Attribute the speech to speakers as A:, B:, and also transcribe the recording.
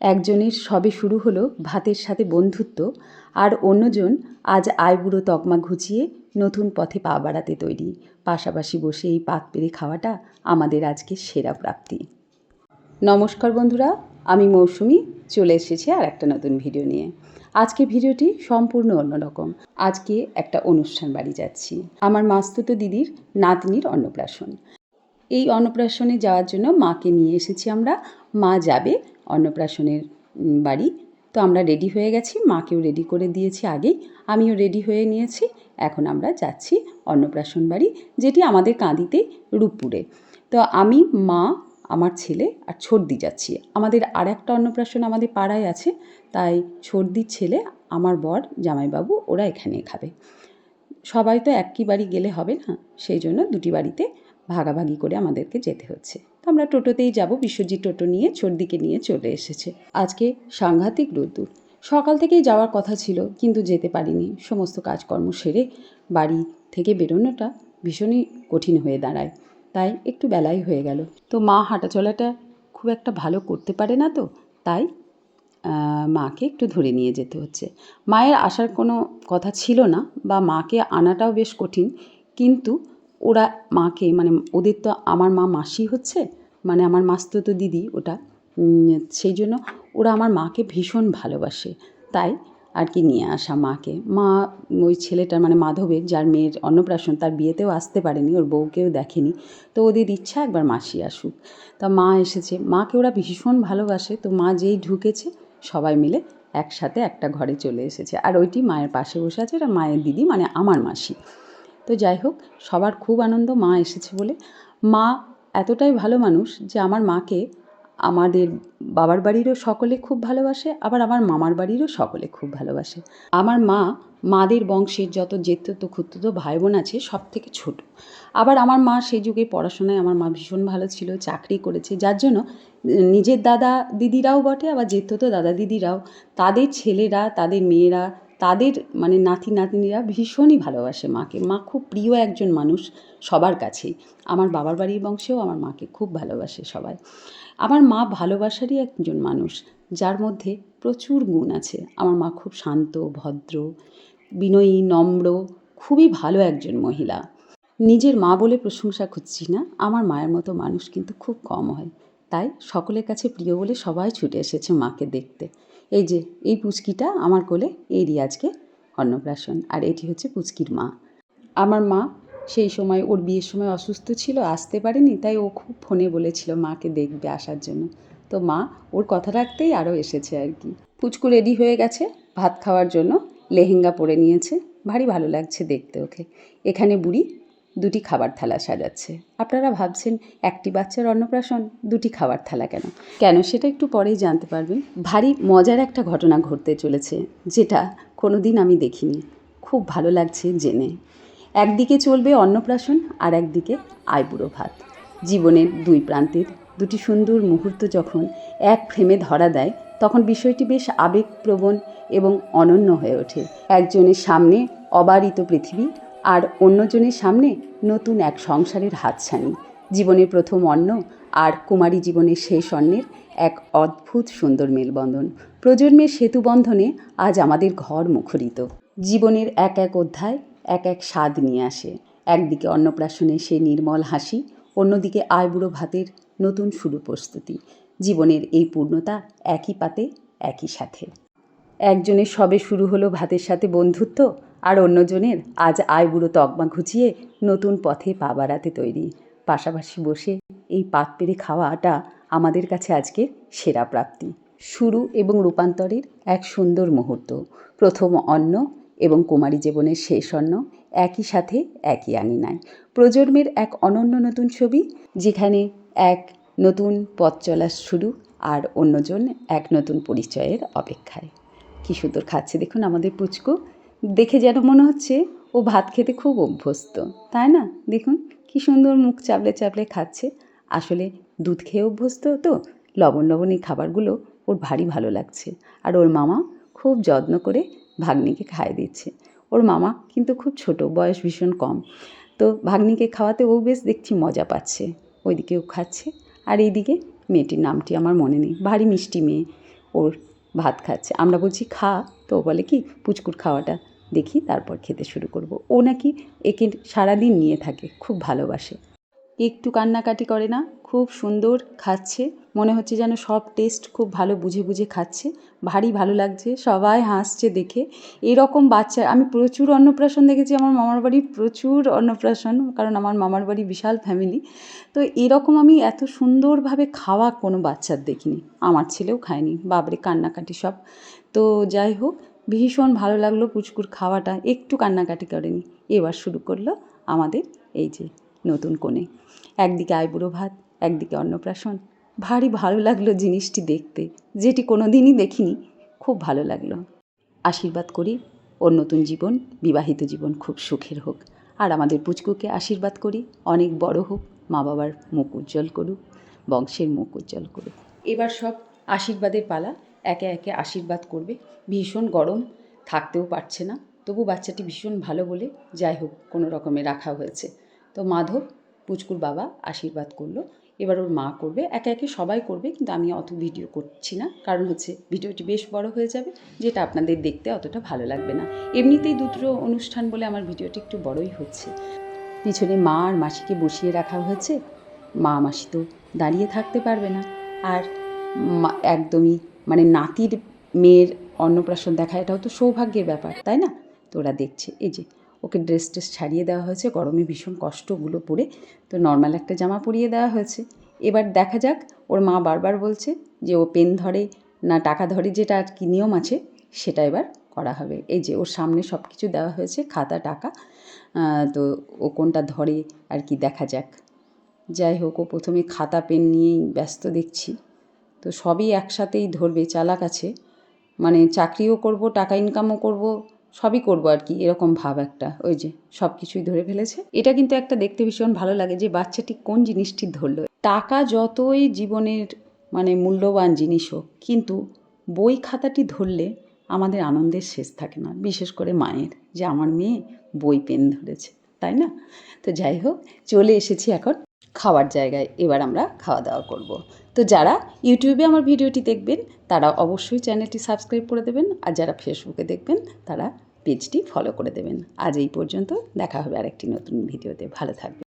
A: একজনের সবে শুরু হলো ভাতের সাথে বন্ধুত্ব, আর অন্যজন আজ আইবুড়ো তকমা ঘুচিয়ে নতুন পথে পা বাড়াতে তৈরি। পাশাপাশি বসে এই পাত পেরে খাওয়াটা আমাদের আজকে সেরা প্রাপ্তি। নমস্কার বন্ধুরা, আমি মৌসুমি চলে এসেছি আর একটা নতুন ভিডিও নিয়ে। আজকে ভিডিওটি সম্পূর্ণ অন্যরকম। আজকে একটা অনুষ্ঠান বাড়ি যাচ্ছি, আমার মাস্তুতো দিদির নাতনির অন্নপ্রাশন। এই অন্নপ্রাশনে যাওয়ার জন্য মাকে নিয়ে এসেছি আমরা। মা যাবে অন্নপ্রাশনের বাড়ি, তো আমরা রেডি হয়ে গেছি, মাকেও রেডি করে দিয়েছি আগেই, আমিও রেডি হয়ে নিয়েছি। এখন আমরা যাচ্ছি অন্নপ্রাশন বাড়ি, যেটি আমাদের কাঁদিতে রূপপুরে। তো আমি, মা, আমার ছেলে আর ছোটদি যাচ্ছি। আমাদের আর একটা অন্নপ্রাশন আমাদের পাড়ায় আছে, তাই ছোটদির ছেলে, আমার বর, জামাইবাবু ওরা এখানে খাবে। সবাই তো একই বাড়ি গেলে হবে না, সেই জন্য দুটি বাড়িতে ভাগাভাগি করে আমাদেরকে যেতে হচ্ছে। তো আমরা টোটোতেই যাব, বিশ্বজিৎ টোটো নিয়ে ছোটদিকে নিয়ে চলে এসেছে। আজকে সাংঘাতিক রোদ্দুর, সকাল থেকেই যাওয়ার কথা ছিল কিন্তু যেতে পারিনি। সমস্ত কাজকর্ম সেরে বাড়ি থেকে বেরোনোটা ভীষণই কঠিন হয়ে দাঁড়ায়, তাই একটু বেলাই হয়ে গেল। তো মা হাঁটাচলাটা খুব একটা ভালো করতে পারে না, তো তাই মাকে একটু ধরে নিয়ে যেতে হচ্ছে। মায়ের আসার কোনো কথা ছিল না, বা মাকে আনাটাও বেশ কঠিন, কিন্তু ওরা মাকে, মানে ওদের তো আমার মা মাসি হচ্ছে, মানে আমার মাস্তুতো দিদি ওটা, সেই জন্য ওরা আমার মাকে ভীষণ ভালোবাসে, তাই আর কি নিয়ে আসা মাকে। মা ওই ছেলেটার, মানে মাধবের, যার মেয়ের অন্নপ্রাশন, তার বিয়েতেও আসতে পারেনি, ওর বউকেও দেখেনি, তো ওদের ইচ্ছা একবার মাসি আসুক। তা মা এসেছে, মাকে ওরা ভীষণ ভালোবাসে। তো মা যেই ঢুকেছে সবাই মিলে একসাথে একটা ঘরে চলে এসেছে, আর ওইটি মায়ের পাশে বসে আছে, এটা মায়ের দিদি, মানে আমার মাসি। তো যাই হোক, সবার খুব আনন্দ মা এসেছে বলে। মা এতটাই ভালো মানুষ যে আমার মাকে আমাদের বাবার বাড়িরও সকলে খুব ভালোবাসে, আবার আমার মামার বাড়িরও সকলে খুব ভালোবাসে। আমার মা, মাদের বংশের যত জেঠতো খুড়তো ভাই বোন আছে সব থেকে ছোট। আবার আমার মা সেই যুগে পড়াশোনায় আমার মা ভীষণ ভালো ছিল, চাকরি করেছে, যার জন্য নিজের দাদা দিদিরাও বটে, আবার জেঠতো দাদা দিদিরাও, তাদের ছেলেরা, তাদের মেয়েরা, তাদের মানে নাতি নাতনিরা ভীষণই ভালোবাসে মাকে। মা খুব প্রিয় একজন মানুষ সবার কাছেই। আমার বাবার বাড়ির বংশেও আমার মাকে খুব ভালোবাসে সবাই। আমার মা ভালোবাসারই একজন মানুষ, যার মধ্যে প্রচুর গুণ আছে। আমার মা খুব শান্ত, ভদ্র, বিনয়ী, নম্র, খুবই ভালো একজন মহিলা। নিজের মা বলে প্রশংসা খুঁজছি না, আমার মায়ের মতো মানুষ কিন্তু খুব কম হয়, তাই সকলের কাছে প্রিয় বলে সবাই ছুটে এসেছে মাকে দেখতে। এই যে এই পুচকিটা আমার কোলে, এরই আজকে অন্নপ্রাশন, আর এটি হচ্ছে পুচকির মা। আমার মা সেই সময়, ওর বিয়ের সময় অসুস্থ ছিল, আসতে পারেনি, তাই ও খুব ফোনে বলেছিল মাকে দেখবে আসার জন্য। তো মা ওর কথা রাখতেই আরও এসেছে আর কি। পুচকু রেডি হয়ে গেছে ভাত খাওয়ার জন্য, লেহেঙ্গা পরে নিয়েছে, ভারী ভালো লাগছে দেখতে ওকে। এখানে বুড়ি দুটি খাবার থালা সাজাচ্ছে। আপনারা ভাবছেন একটি বাচ্চার অন্নপ্রাশন, দুটি খাবার থালা কেন? কেন সেটা একটু পরেই জানতে পারবেন। ভারী মজার একটা ঘটনা ঘটতে চলেছে, যেটা কোনো দিন আমি দেখিনি। খুব ভালো লাগছে জেনে। একদিকে চলবে অন্নপ্রাশন, আর একদিকে আইবুড়ো ভাত। জীবনের দুই প্রান্তের দুটি সুন্দর মুহূর্ত যখন এক ফ্রেমে ধরা দেয়, তখন বিষয়টি বেশ আবেগপ্রবণ এবং অনন্য হয়ে ওঠে। একজনের সামনে অবারিত পৃথিবী, আর অন্যজনের সামনে নতুন এক সংসারের হাতছানি। জীবনের প্রথম অন্ন আর কুমারী জীবনের শেষ অন্নের এক অদ্ভুত সুন্দর মেলবন্ধন। প্রজন্মের সেতুবন্ধনে আজ আমাদের ঘর মুখরিত। জীবনের এক এক অধ্যায় এক এক স্বাদ নিয়ে আসে। একদিকে অন্নপ্রাশনের সেই নির্মল হাসি, অন্যদিকে আইবুড়ো ভাতের নতুন শুরু প্রস্তুতি। জীবনের এই পূর্ণতা একই পাতে একই সাথে। একজনের সবে শুরু হলো ভাতের সাথে বন্ধুত্ব, আর অন্যজনের আজ আইবুড়ো তকমা ঘুচিয়ে নতুন পথে পা বাড়াতে তৈরি। পাশাপাশি বসে এই পাত পেরে খাওয়াটা আমাদের কাছে আজকে সেরা প্রাপ্তি। শুরু এবং রূপান্তরের এক সুন্দর মুহূর্ত। প্রথম অন্ন এবং কুমারী জীবনের শেষ অন্ন একই সাথে একই আঙিনায়। প্রজন্মের এক অনন্য নতুন ছবি, যেখানে এক নতুন পথ চলার শুরু, আর অন্যজন এক নতুন পরিচয়ের অপেক্ষায়। কী সুন্দর খাচ্ছে দেখুন আমাদের পুচকু, দেখে যেন মনে হচ্ছে ও ভাত খেতে খুব অভ্যস্ত, তাই না? দেখুন কী সুন্দর মুখ চাপড়ে চাপড়ে খাচ্ছে। আসলে দুধ খেয়ে অভ্যস্ত, তো লবণ লবণ এই খাবারগুলো ওর ভারী ভালো লাগছে। আর ওর মামা খুব যত্ন করে ভাগ্নিকে খাইয়ে দিচ্ছে। ওর মামা কিন্তু খুব ছোট, বয়স ভীষণ কম, তো ভাগ্নিকে খাওয়াতে ও বেশ দেখছি মজা পাচ্ছে। ওইদিকে ও খাচ্ছে, আর এইদিকে মেয়েটির নামটি আমার মনে নেই, ভারী মিষ্টি মেয়ে, ওর ভাত খাচ্ছে। আমরা বলছি খা, তো ও বলে কি পুচকুর খাওয়াটা দেখি তারপর খেতে শুরু করব। ও নাকি একে সারাদিন নিয়ে থাকে, খুব ভালোবাসে। একটু কান্নাকাটি করে না, খুব সুন্দর খাচ্ছে, মনে হচ্ছে যেন সব টেস্ট খুব ভালো বুঝে বুঝে খাচ্ছে, ভারী ভালো লাগছে, সবাই হাসছে দেখে। এরকম বাচ্চা আমি প্রচুর অন্নপ্রাশন দেখেছি, আমার মামার বাড়ির প্রচুর অন্নপ্রাশন, কারণ আমার মামার বাড়ি বিশাল ফ্যামিলি। তো এরকম আমি এত সুন্দরভাবে খাওয়া কোনো বাচ্চার দেখিনি, আমার ছেলেও খায়নি, বাবরে কান্নাকাটি সব। তো যাই হোক, ভীষণ ভালো লাগলো পুচকুর খাওয়াটা, একটু কান্নাকাটি করেনি। এবার শুরু করলো আমাদের এই যে নতুন কোণে, একদিকে আইবুড়ো ভাত, একদিকে অন্নপ্রাশন। ভারী ভালো লাগলো জিনিসটি দেখতে, যেটি কোনো দিনই দেখিনি, খুব ভালো লাগলো। আশীর্বাদ করি ওর নতুন জীবন, বিবাহিত জীবন খুব সুখের হোক। আর আমাদের পুচকুকে আশীর্বাদ করি অনেক বড় হোক, মা বাবার মুখ উজ্জ্বল করুক, বংশের মুখ উজ্জ্বল করুক। এবার সব আশীর্বাদের পালা, একে একে আশীর্বাদ করবে। ভীষণ গরম, থাকতেও পারছে না, তবু বাচ্চাটি ভীষণ ভালো বলে যাই হোক কোনো রকমে রাখা হয়েছে। তো মাধব পুচকুর বাবা আশীর্বাদ করলো, এবার ওর মা করবে, একে একে সবাই করবে, কিন্তু আমি অত ভিডিও করছি না, কারণ হচ্ছে ভিডিওটি বেশ বড় হয়ে যাবে, যেটা আপনাদের দেখতে অতটা ভালো লাগবে না। এমনিতেই দুটো অনুষ্ঠান বলে আমার ভিডিওটি একটু বড়ই হচ্ছে। পিছনে মা আর মাসিকে বসিয়ে রাখা হয়েছে, মা মাসি তো দাঁড়িয়ে থাকতে পারবে না, আর একদমই মানে নাতির মেয়ের অন্নপ্রাশন দেখা এটাও তো সৌভাগ্যের ব্যাপার, তাই না? তো ওরা দেখছে, এই যে ওকে ড্রেস ছাড়িয়ে দেওয়া হয়েছে, গরমে ভীষণ কষ্টগুলো পরে, তো নর্মাল একটা জামা পরিয়ে দেওয়া হয়েছে। এবার দেখা যাক, ওর মা বারবার বলছে যে ও পেন ধরে না টাকা ধরে, যেটা আর কি নিয়ম আছে সেটা এবার করা হবে। এই যে ওর সামনে সব কিছু দেওয়া হয়েছে, খাতা টাকা, তো ও কোনটা ধরে আর কি দেখা যাক। যাই হোক, ও প্রথমে খাতা পেন নিয়েই ব্যস্ত দেখছি, তো সবই একসাথেই ধরবে, চালাক আছে, মানে চাকরিও করব, টাকা ইনকামও করব, সবই করব আর কি, এরকম ভাব একটা। ওই যে সব কিছুই ধরে ফেলেছে। এটা কিন্তু একটা দেখতে ভীষণ ভালো লাগে যে বাচ্চাটি কোন জিনিসটি ধরলো। টাকা যতই জীবনের মানে মূল্যবান জিনিস হোক, কিন্তু বই খাতাটি ধরলে আমাদের আনন্দের শেষ থাকে না, বিশেষ করে মায়ের, যে আমার মেয়ে বই পেন ধরেছে, তাই না? তো যাই হোক, চলে এসেছি এখন খাওয়ার জায়গায়, এবার আমরা খাওয়া দাওয়া করব। তো যারা ইউটিউবে আমার ভিডিওটি দেখবেন তারা অবশ্যই চ্যানেলটি সাবস্ক্রাইব করে দেবেন, আর যারা ফেসবুকে দেখবেন তারা পেজটি ফলো করে দেবেন। আজ এই পর্যন্ত, দেখা হবে আরেকটি নতুন ভিডিওতে। ভালো থাকবেন।